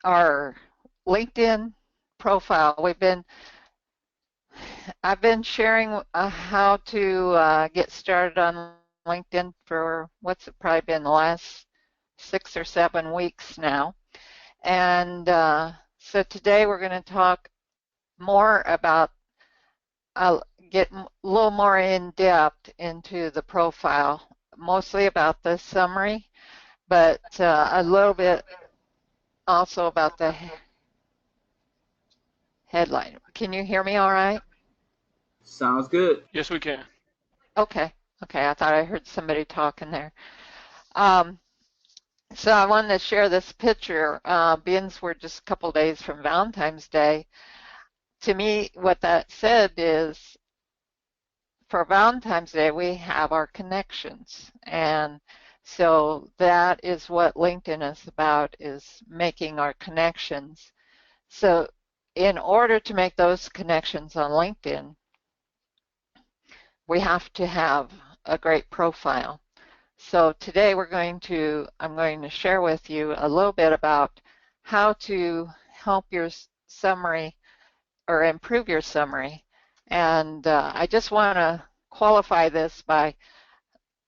our LinkedIn profile. I've been sharing how to get started on LinkedIn for what's it probably been the last 6 or 7 weeks now. And so today we're going to talk more about, get a little more in depth into the profile, mostly about the summary, but a little bit also about the headline. Can you hear me all right? Sounds good. Yes, we can. Okay. Okay, I thought I heard somebody talking there. Um, so I wanted to share this picture. Being we're just a couple days from Valentine's Day, to me, what that said is for Valentine's Day, we have our connections. And so that is what LinkedIn is about, is making our connections. So in order to make those connections on LinkedIn, we have to have a great profile. So today I'm going to share with you a little bit about how to help your summary or improve your summary. And I just want to qualify this by,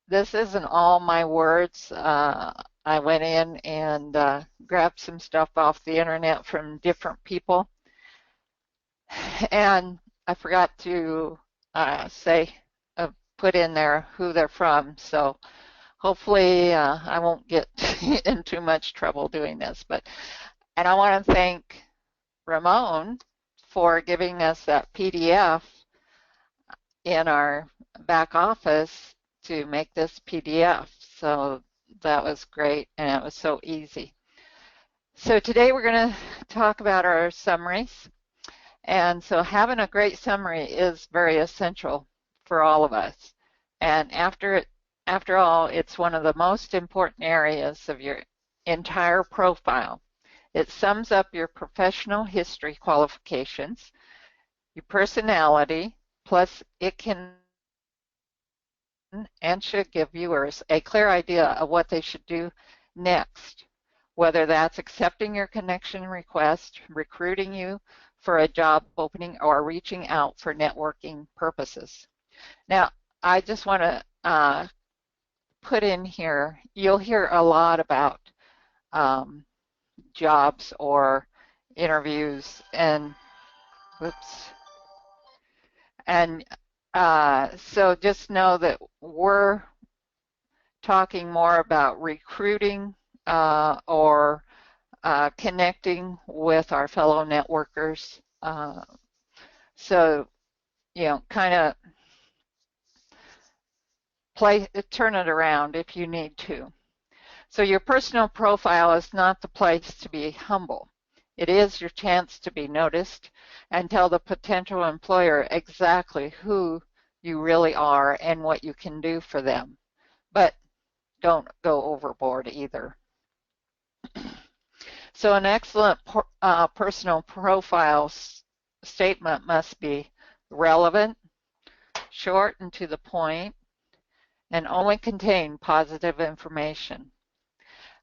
this isn't all my words. I went in and grabbed some stuff off the internet from different people. And I forgot to put in there who they're from. So hopefully I won't get in too much trouble doing this. And I want to thank Ramon for giving us that PDF in our back office to make this PDF. So that was great, and it was so easy. So today we're going to talk about our summaries. And so having a great summary is very essential for all of us. And after all, it's one of the most important areas of your entire profile. It sums up your professional history qualifications, your personality, plus it can and should give viewers a clear idea of what they should do next, whether that's accepting your connection request, recruiting you for a job opening, or reaching out for networking purposes. Now, I just want to put in here, you'll hear a lot about jobs or interviews, and whoops. And so just know that we're talking more about recruiting or connecting with our fellow networkers. So, you know, kind of turn it around if you need to. So your personal profile is not the place to be humble. It is your chance to be noticed and tell the potential employer exactly who you really are and what you can do for them. But don't go overboard either. So an excellent personal profile statement must be relevant, short and to the point, and only contain positive information.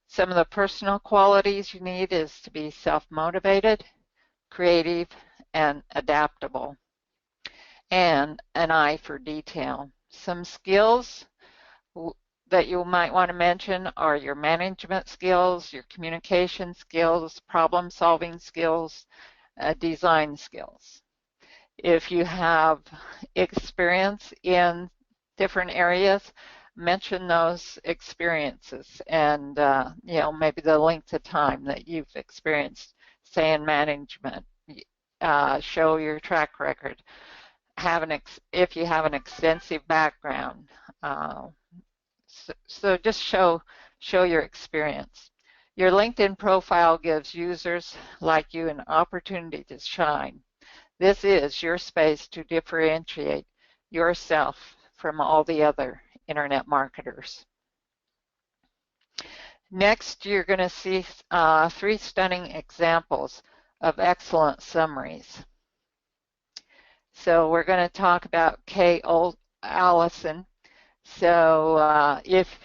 Some of the personal qualities you need is to be self-motivated, creative, and adaptable, and an eye for detail. Some skills that you might want to mention are your management skills, your communication skills, problem-solving skills, design skills. If you have experience in different areas, mention those experiences and, you know, maybe the length of time that you've experienced, say, in management. Show your track record. If you have an extensive background. So just show your experience. Your LinkedIn profile gives users like you an opportunity to shine. This is your space to differentiate yourself from all the other internet marketers. Next, you're going to see 3 stunning examples of excellent summaries. So we're going to talk about Kay Allison. So if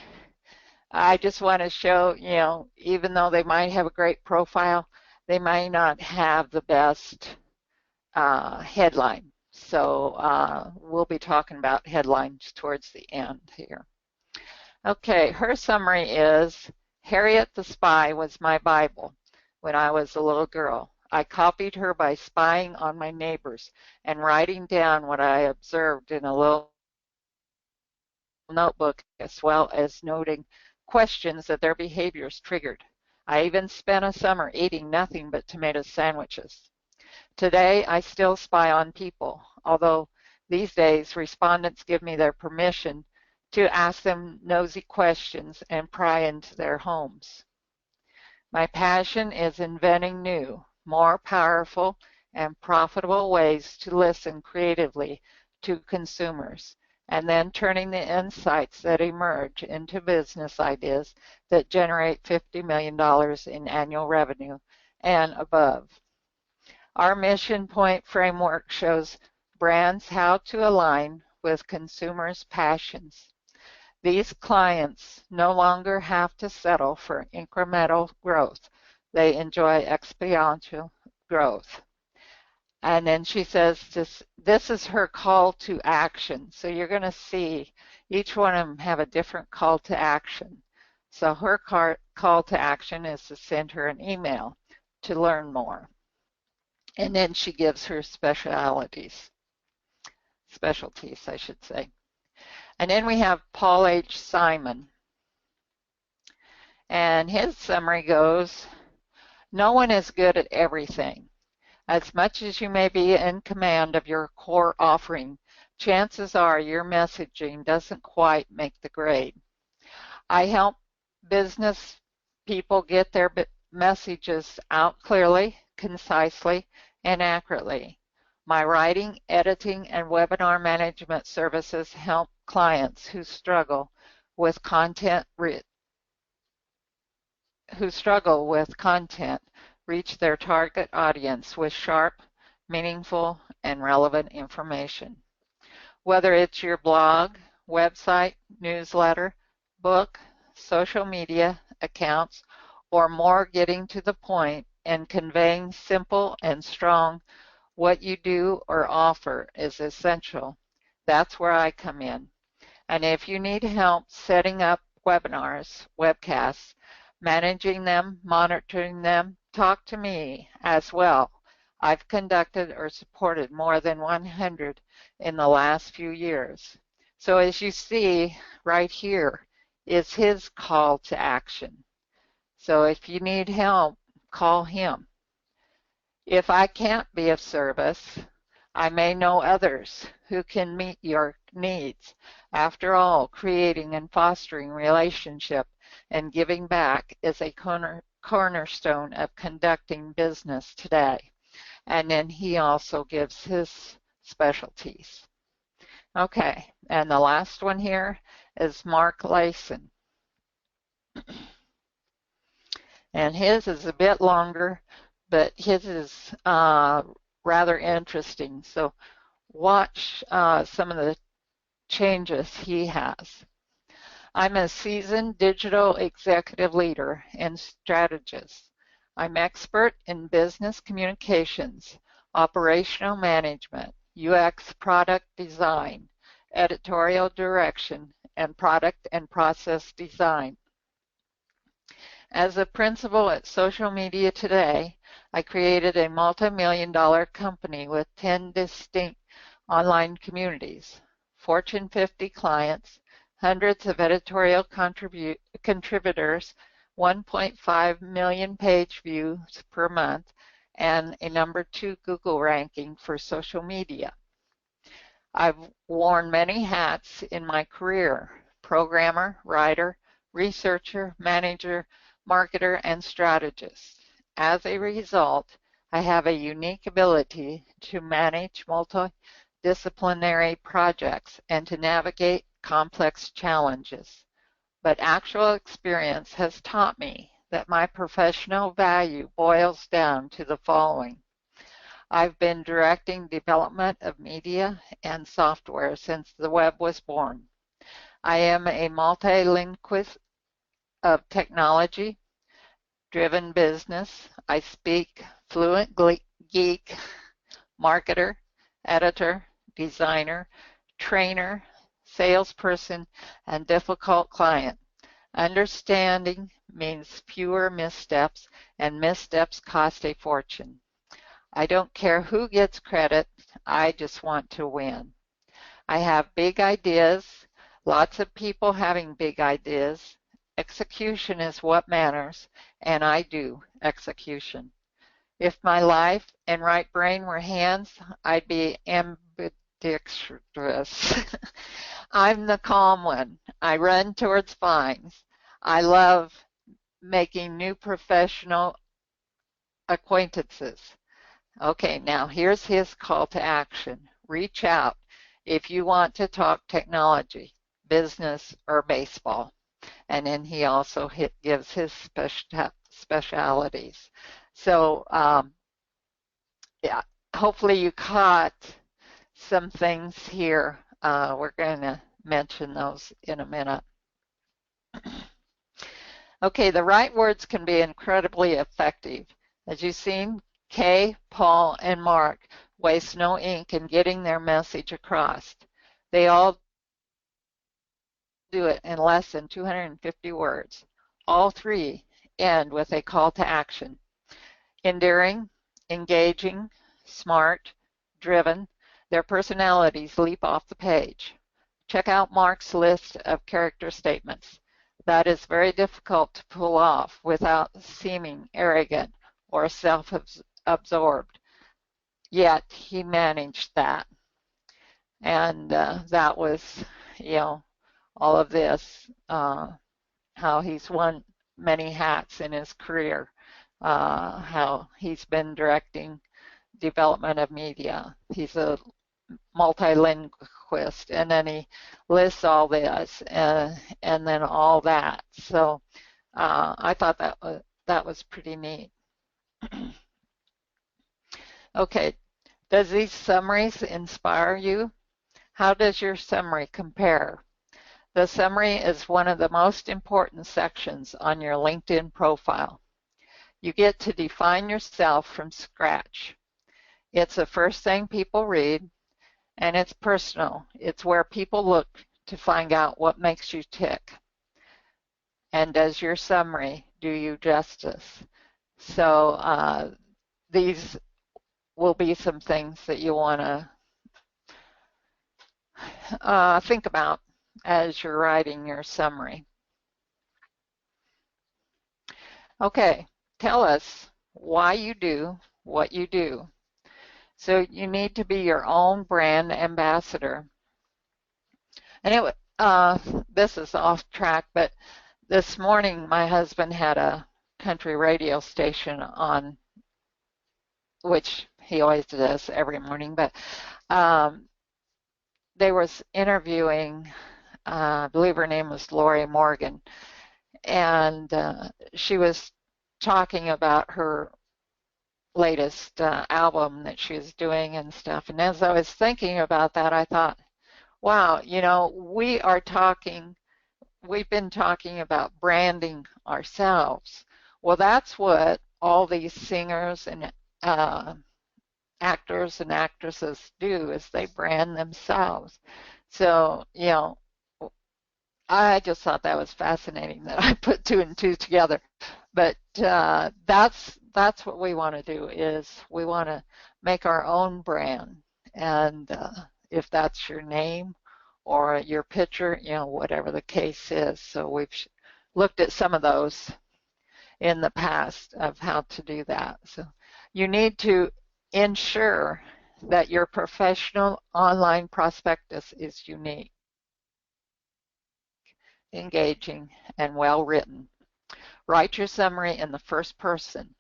I just want to show, you know, even though they might have a great profile, they may not have the best headline. So we'll be talking about headlines towards the end here. Okay, her summary is, Harriet the Spy was my Bible when I was a little girl. I copied her by spying on my neighbors and writing down what I observed in a little notebook, as well as noting questions that their behaviors triggered. I even spent a summer eating nothing but tomato sandwiches. Today, I still spy on people, although these days respondents give me their permission to ask them nosy questions and pry into their homes. My passion is inventing new, more powerful, and profitable ways to listen creatively to consumers, and then turning the insights that emerge into business ideas that generate $50 million in annual revenue and above. Our mission point framework shows brands how to align with consumers' passions. These clients no longer have to settle for incremental growth. They enjoy exponential growth. And then she says this is her call to action. So you're going to see each one of them have a different call to action. So her call to action is to send her an email to learn more. And then she gives her specialties, I should say. And then we have Paul H. Simon. And his summary goes, no one is good at everything. As much as you may be in command of your core offering, chances are your messaging doesn't quite make the grade. I help business people get their messages out clearly, concisely, and accurately. My writing, editing, and webinar management services help clients who struggle with content reach their target audience with sharp, meaningful, and relevant information. Whether it's your blog, website, newsletter, book, social media accounts, or more, getting to the point and conveying simple and strong what you do or offer is essential. That's where I come in. And if you need help setting up webinars, webcasts, managing them, monitoring them, talk to me as well. I've conducted or supported more than 100 in the last few years. So as you see right here is his call to action. So if you need help, call him. If I can't be of service, I may know others who can meet your needs. After all, creating and fostering relationship and giving back is a cornerstone of conducting business today. And then he also gives his specialties. Okay, and the last one here is Mark Layson. And his is a bit longer, but his is rather interesting. So watch some of the changes he has. I'm a seasoned digital executive leader and strategist. I'm expert in business communications, operational management, UX product design, editorial direction, and product and process design. As a principal at Social Media Today, I created a multi-million-dollar company with 10 distinct online communities, Fortune 50 clients, hundreds of editorial contributors, 1.5 million page views per month, and a #2 Google ranking for social media. I've worn many hats in my career: programmer, writer, researcher, manager, marketer, and strategist. As a result, I have a unique ability to manage multidisciplinary projects and to navigate complex challenges. But actual experience has taught me that my professional value boils down to the following. I've been directing development of media and software since the web was born. I am a multilingualist of technology, driven business. I speak fluent geek, marketer, editor, designer, trainer, salesperson, and difficult client. Understanding means fewer missteps, and missteps cost a fortune. I don't care who gets credit, I just want to win. I have big ideas, lots of people having big ideas. Execution is what matters, and I do execution. If my life and right brain were hands, I'd be ambidextrous. I'm the calm one. I run towards vines. I love making new professional acquaintances. Okay, now here's his call to action. Reach out if you want to talk technology, business, or baseball. And then he also gives his specialities. So yeah, hopefully you caught some things here. We're going to mention those in a minute. Okay, the right words can be incredibly effective. As you've seen, Kay, Paul, and Mark waste no ink in getting their message across. They all do it in less than 250 words. All three end with a call to action. Endearing, engaging, smart, driven, their personalities leap off the page. Check out Mark's list of character statements. That is very difficult to pull off without seeming arrogant or self-absorbed. Yet he managed that. And that was, all of this, how he's worn many hats in his career, how he's been directing development of media. He's a multilingualist, and then he lists all this and then all that. So I thought that was pretty neat. Okay, does these summaries inspire you? How does your summary compare? The summary is one of the most important sections on your LinkedIn profile. You get to define yourself from scratch. It's the first thing people read, and it's personal. It's where people look to find out what makes you tick. And does your summary do you justice? So these will be some things that you want to think about as you're writing your summary. Okay, tell us why you do what you do. So you need to be your own brand ambassador. And this is off track, but this morning my husband had a country radio station on, which he always does every morning, but they was interviewing, I believe her name was Lori Morgan, and she was talking about her latest album that she was doing and stuff. And as I was thinking about that, I thought, wow, we've been talking about branding ourselves. Well, that's what all these singers and actors and actresses do, is they brand themselves. So, I just thought that was fascinating that I put two and two together. But that's what we want to do, is we want to make our own brand. And if that's your name or your picture, whatever the case is. So we've looked at some of those in the past of how to do that. So you need to ensure that your professional online prospectus is unique, engaging, and well written. Write your summary in the first person.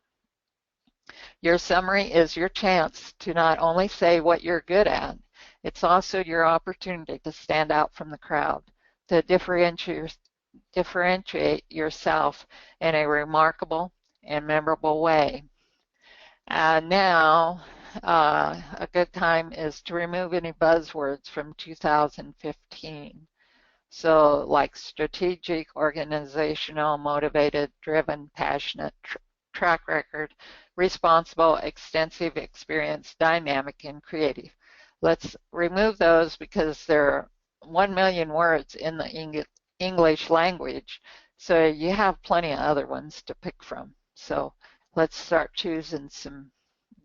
Your summary is your chance to not only say what you're good at, it's also your opportunity to stand out from the crowd, to differentiate yourself in a remarkable and memorable way. Now, a good time is to remove any buzzwords from 2015. So like strategic, organizational, motivated, driven, passionate, track record, responsible, extensive experience, dynamic, and creative. Let's remove those because there are 1 million words in the English language, so you have plenty of other ones to pick from. So let's start choosing some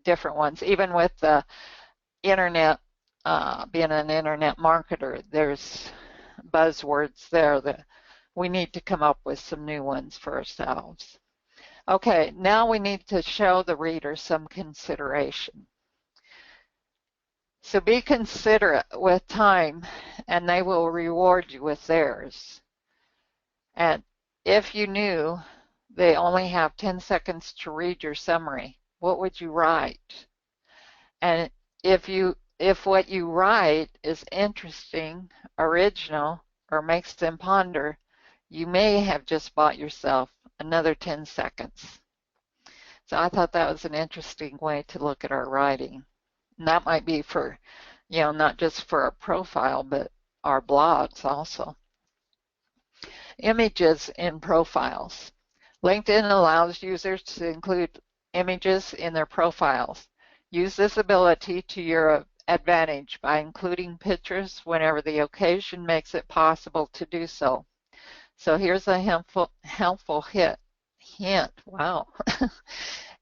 different ones. Even with the internet, being an internet marketer, there's buzzwords there that we need to come up with some new ones for ourselves. Okay, now we need to show the reader some consideration. So be considerate with time, and they will reward you with theirs. And if you knew they only have 10 seconds to read your summary, what would you write? And if what you write is interesting, original, or makes them ponder, you may have just bought yourself another 10 seconds. So I thought that was an interesting way to look at our writing. And that might be for, not just for our profile, but our blogs also. Images in profiles. LinkedIn allows users to include images in their profiles. Use this ability to your advantage by including pictures whenever the occasion makes it possible to do so. So here's a helpful hint. Wow.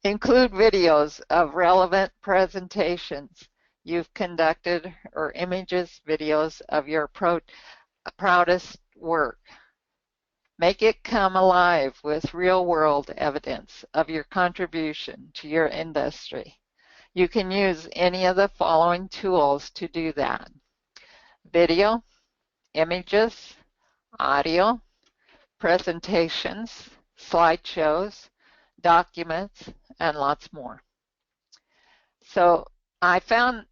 Include videos of relevant presentations you've conducted or images, videos of your proudest work. Make it come alive with real-world evidence of your contribution to your industry. You can use any of the following tools to do that: video, images, audio, presentations, slideshows, documents, and lots more. So I found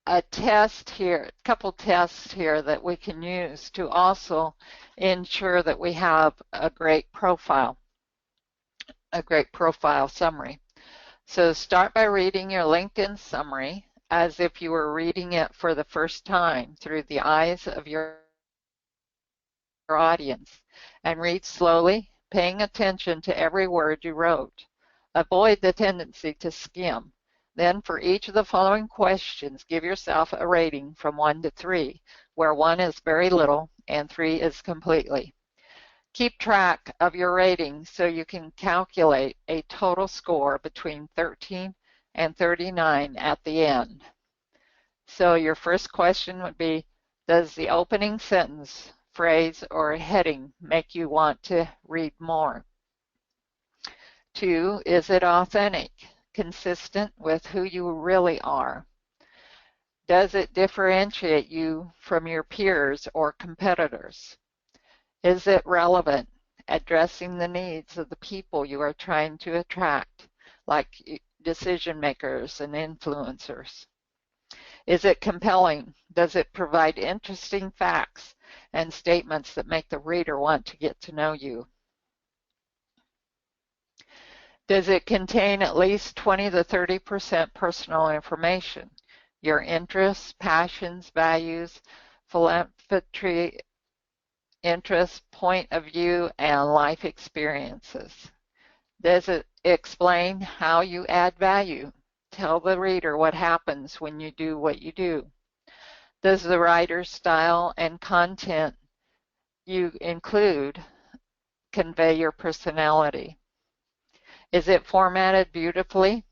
a test here, a couple tests here that we can use to also ensure that we have a great profile summary. So start by reading your LinkedIn summary as if you were reading it for the first time through the eyes of your audience, and read slowly, paying attention to every word you wrote. Avoid the tendency to skim. Then for each of the following questions, give yourself a rating from 1 to 3, where 1 is very little and 3 is completely. Keep track of your rating so you can calculate a total score between 13 and 39 at the end. So your first question would be, does the opening sentence, phrase, or heading make you want to read more? 2, is it authentic, consistent with who you really are? Does it differentiate you from your peers or competitors? Is it relevant, addressing the needs of the people you are trying to attract, like decision makers and influencers? Is it compelling? Does it provide interesting facts and statements that make the reader want to get to know you? Does it contain at least 20 to 30% personal information? Your interests, passions, values, philanthropy, interests, point of view, and life experiences? Does it explain how you add value? Tell the reader what happens when you do what you do. Does the writer's style and content you include convey your personality? Is it formatted beautifully?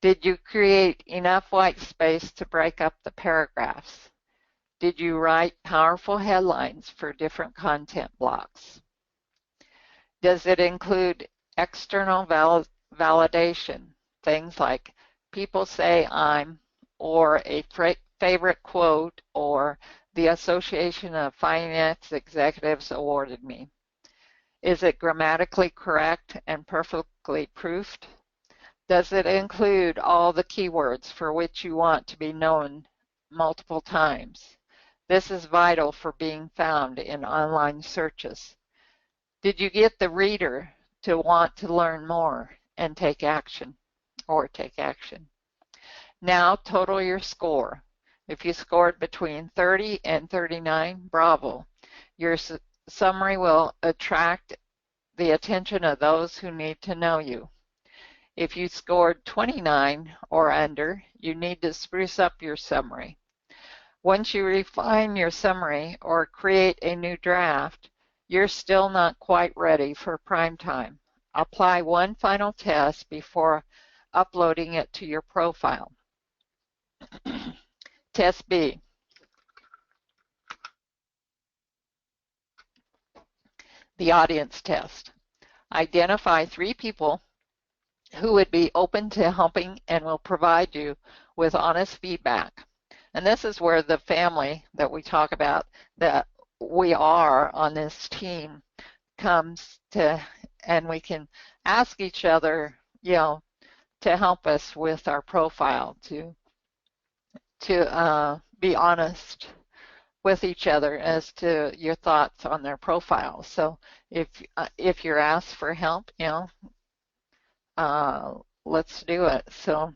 Did you create enough white space to break up the paragraphs? Did you write powerful headlines for different content blocks? Does it include external validation? Things like people say I'm, or a favorite quote, or the Association of Finance Executives awarded me. Is it grammatically correct and perfectly proofed? Does it include all the keywords for which you want to be known multiple times? This is vital for being found in online searches. Did you get the reader to want to learn more and take action? Now total your score. If you scored between 30 and 39, bravo. Your summary will attract the attention of those who need to know you. If you scored 29 or under, you need to spruce up your summary. Once you refine your summary or create a new draft, you're still not quite ready for prime time. Apply one final test before uploading it to your profile. Test B. The audience test. Identify 3 people who would be open to helping and will provide you with honest feedback. And this is where the family that we talk about, that we are on this team, comes to, and we can ask each other, to help us with our profile, to be honest with each other as to your thoughts on their profile. So if you're asked for help, let's do it. So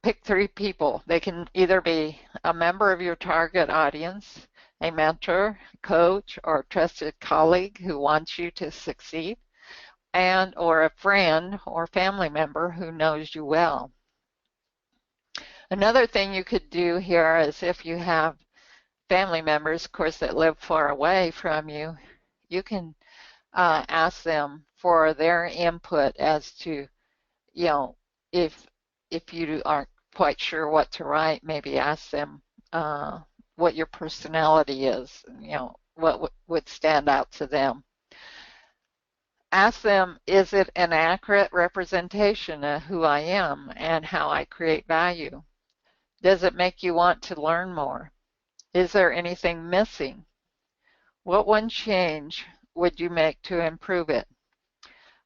pick 3 people. They can either be a member of your target audience, a mentor, coach, or trusted colleague who wants you to succeed, and or a friend or family member who knows you well. Another thing you could do here is, if you have family members, of course, that live far away from you, you can ask them for their input as to, if you aren't quite sure what to write, maybe ask them what your personality is, what would stand out to them. Ask them, is it an accurate representation of who I am and how I create value? Does it make you want to learn more? Is there anything missing? What one change would you make to improve it?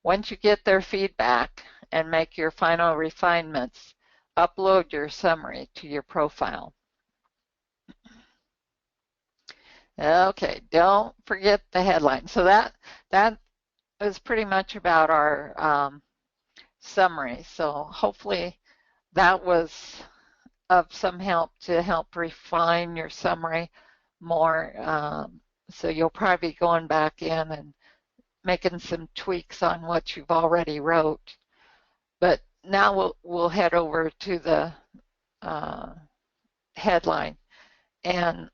Once you get their feedback and make your final refinements, upload your summary to your profile. Okay, don't forget the headline. So that is pretty much about our summary. So hopefully that was of some help to help refine your summary more. So you'll probably be going back in and making some tweaks on what you've already wrote. But now we'll head over to the headline. And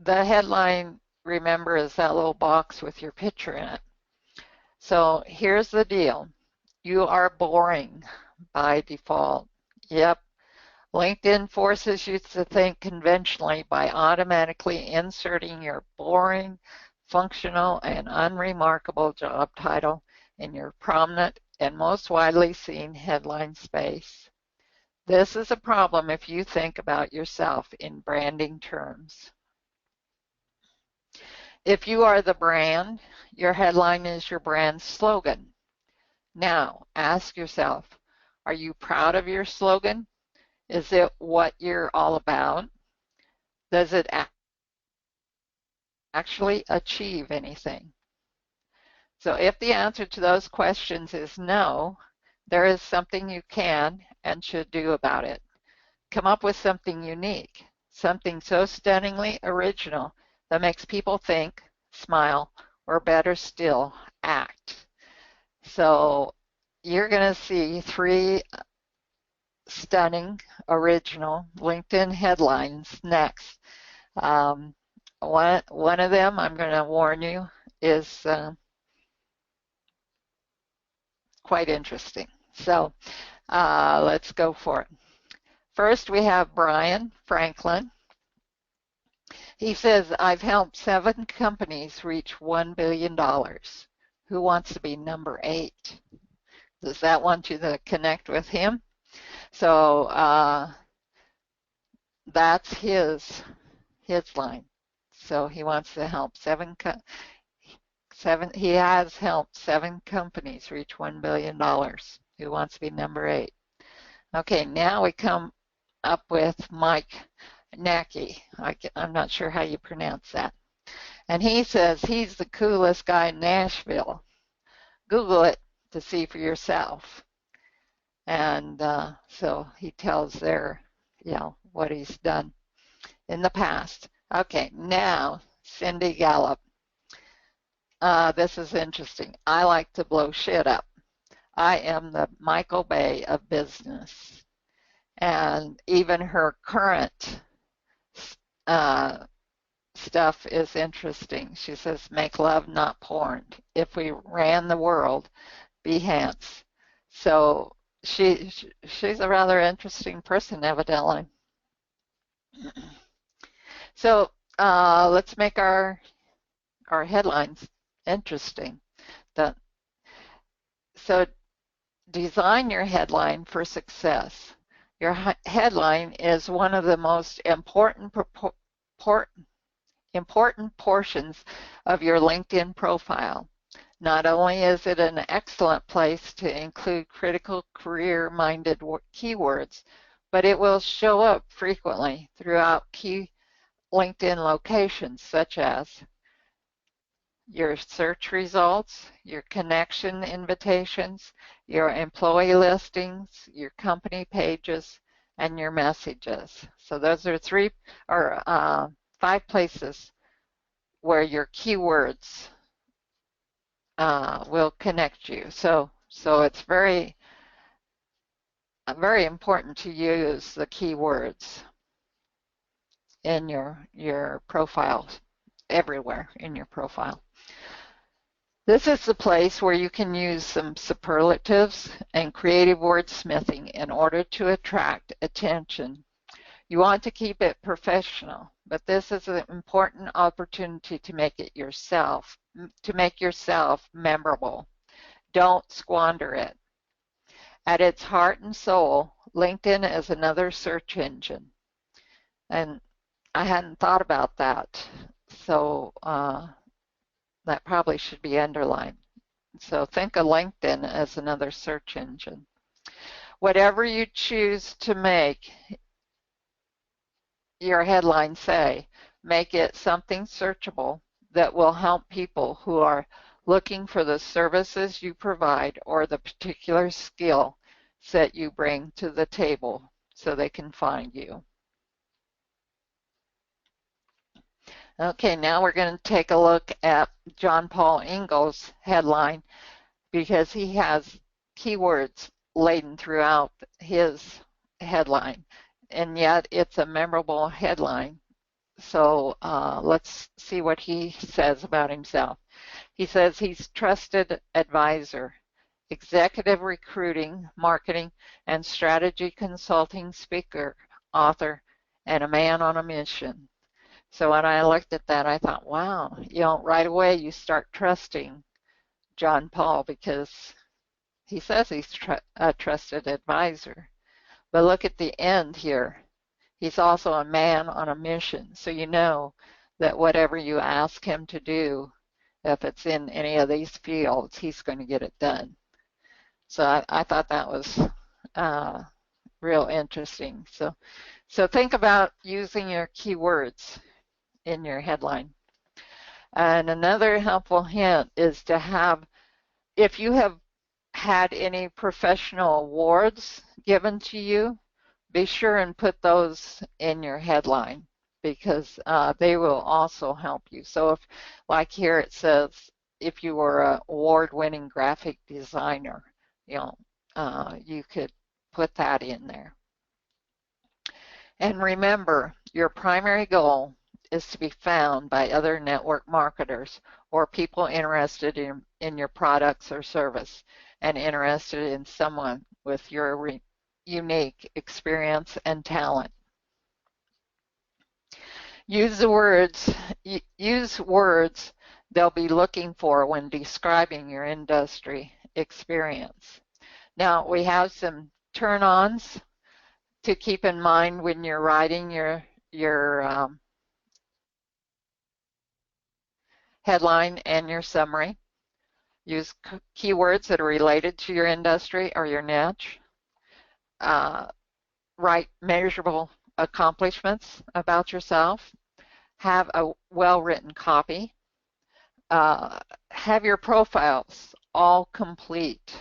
the headline, remember, is that little box with your picture in it. So here's the deal. You are boring by default. Yep. LinkedIn forces you to think conventionally by automatically inserting your boring, functional, and unremarkable job title in your prominent and most widely seen headline space. This is a problem if you think about yourself in branding terms. If you are the brand, your headline is your brand slogan. Now, ask yourself, are you proud of your slogan? Is it what you're all about? Does it actually achieve anything? So if the answer to those questions is no, there is something you can and should do about it. Come up with something unique, something so stunningly original that makes people think, smile, or better still, act. So you're going to see 3 stunning, original LinkedIn headlines next. One of them, I'm going to warn you, is quite interesting. So let's go for it. First, we have Brian Franklin. He says, I've helped 7 companies reach $1 billion. Who wants to be number 8? Does that want you to connect with him? So that's his line. So he wants to help 7. He has helped 7 companies reach $1 billion. Who wants to be number 8? Okay, now we come up with Mike Nacky. I'm not sure how you pronounce that. And he says he's the coolest guy in Nashville. Google it to see for yourself. And so he tells there, what he's done in the past. Okay, now Cindy Gallup. This is interesting. I like to blow shit up. I am the Michael Bay of business. And even her current uh, stuff is interesting. She says, make love, not porn. If we ran the world, Behance. So she's a rather interesting person, evidently. So let's make our headlines interesting. The, so design your headline for success. Your headline is one of the most important portions of your LinkedIn profile. Not only is it an excellent place to include critical career-minded keywords, but it will show up frequently throughout key LinkedIn locations such as your search results, your connection invitations, your employee listings, your company pages, and your messages. So those are five places where your keywords will connect you. So it's very important to use the keywords in your profile, everywhere in your profile. This is the place where you can use some superlatives and creative wordsmithing in order to attract attention. You want to keep it professional, but this is an important opportunity to make yourself memorable. Don't squander it. At its heart and soul, LinkedIn is another search engine. And I hadn't thought about that. So that probably should be underlined. So think of LinkedIn as another search engine. Whatever you choose to make your headline say, make it something searchable that will help people who are looking for the services you provide or the particular skill set you bring to the table so they can find you. Okay, now we're going to take a look at John Paul Ingles' headline because he has keywords laden throughout his headline, and yet it's a memorable headline. So let's see what he says about himself. He says he's trusted advisor, executive recruiting, marketing, and strategy consulting speaker, author, and a man on a mission. So when I looked at that, I thought, wow, right away you start trusting John Paul because he says he's a trusted advisor. But look at the end here. He's also a man on a mission. So you know that whatever you ask him to do, if it's in any of these fields, he's going to get it done. So I thought that was real interesting. So think about using your keywords in your headline. And another helpful hint is to have, if you have had any professional awards given to you, be sure and put those in your headline because they will also help you. So if, like here it says, if you were an award-winning graphic designer, you could put that in there. And remember, your primary goal is to be found by other network marketers or people interested in your products or service and interested in someone with your unique experience and talent. Use words they'll be looking for when describing your industry experience. Now we have some turn-ons to keep in mind when you're writing your headline and your summary. Use keywords that are related to your industry or your niche. Write measurable accomplishments about yourself. Have a well-written copy. Have your profiles all complete.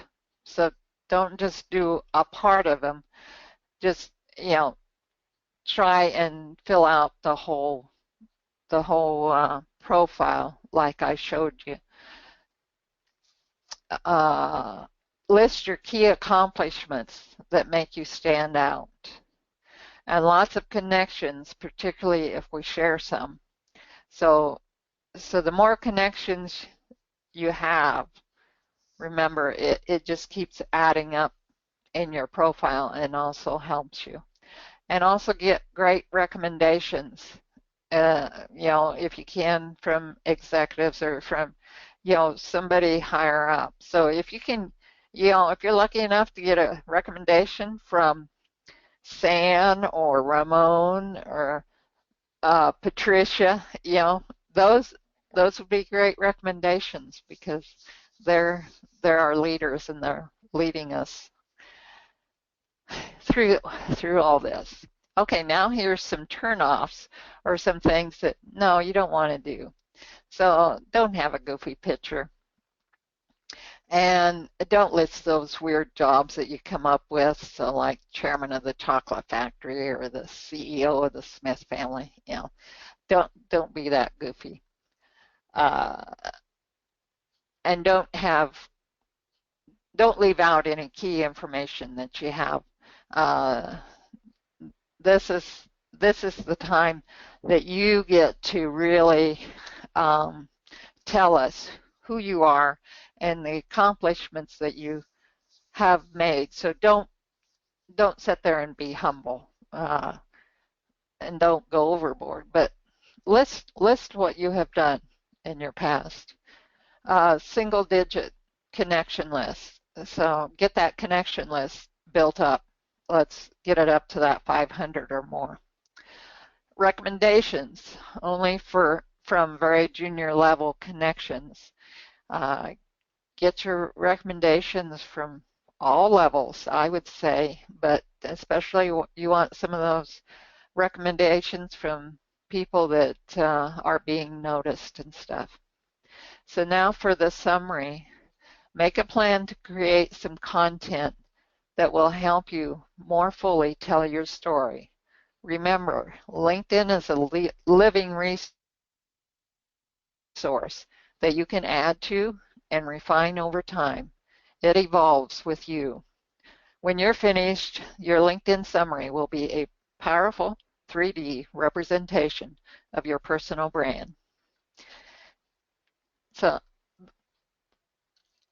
So don't just do a part of them. Just, try and fill out the whole profile like I showed you. list your key accomplishments that make you stand out. And lots of connections, particularly if we share some. So, so the more connections you have, remember, it just keeps adding up in your profile and also helps you. And also get great recommendations, if you can, from executives or from, somebody higher up. So if you can, if you're lucky enough to get a recommendation from San or Ramon or Patricia, those those would be great recommendations because they're they're our leaders and they're leading us through through all this. Okay, now here's some turnoffs or some things that no, you don't want to do. So don't have a goofy picture. And don't list those weird jobs that you come up with, so like chairman of the chocolate factory or the CEO of the Smith family. Don't be that goofy. Uh, and don't leave out any key information that you have. Uh, this is this is the time that you get to really tell us who you are and the accomplishments that you have made. So don't sit there and be humble, and don't go overboard. But list what you have done in your past. Single digit connection list. So get that connection list built up. Let's get it up to that 500 or more. Recommendations only from very junior level connections. Get your recommendations from all levels, I would say, but especially you want some of those recommendations from people that are being noticed and stuff. So now for the summary, make a plan to create some content that will help you more fully tell your story. Remember, LinkedIn is a living resource that you can add to and refine over time. It evolves with you. When you're finished, your LinkedIn summary will be a powerful 3D representation of your personal brand. So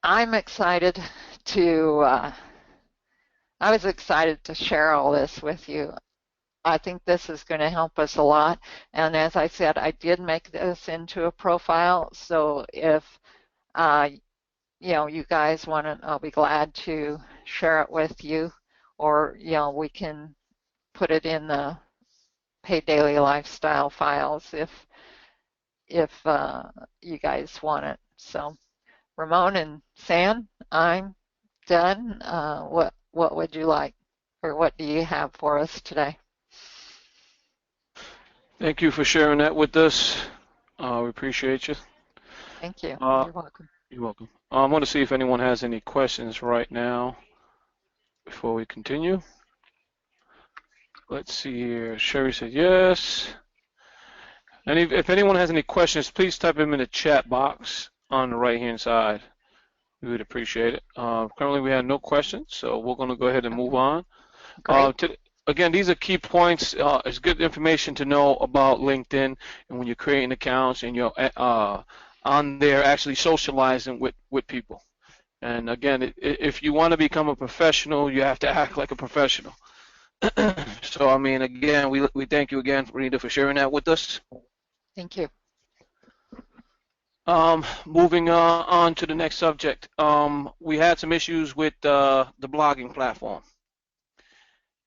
I'm excited to, I was excited to share all this with you. I think this is going to help us a lot. And as I said, I did make this into a profile. So if, you guys want it, I'll be glad to share it with you. Or, we can put it in the Paid Daily Lifestyle files if you guys want it. So Ramon and San, I'm done. What would you like, or what do you have for us today? Thank you for sharing that with us. We appreciate you. Thank you. Uh, You're welcome. you're welcome. I want to see if anyone has any questions right now before we continue. Let's see here. Sherry said yes. And if anyone has any questions, please type them in the chat box on the right-hand side. We would appreciate it. Currently, we have no questions, so we're going to go ahead and move on. Great. Again, these are key points. It's good information to know about LinkedIn and when you're creating accounts and you're on there actually socializing with people. And again, if you want to become a professional, you have to act like a professional. So, I mean, again, we thank you again, Renita, for sharing that with us. Thank you. Moving on to the next subject. We had some issues with the blogging platform.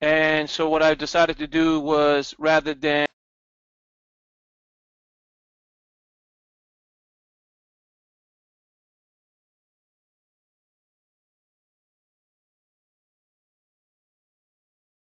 And so what I decided to do was, rather than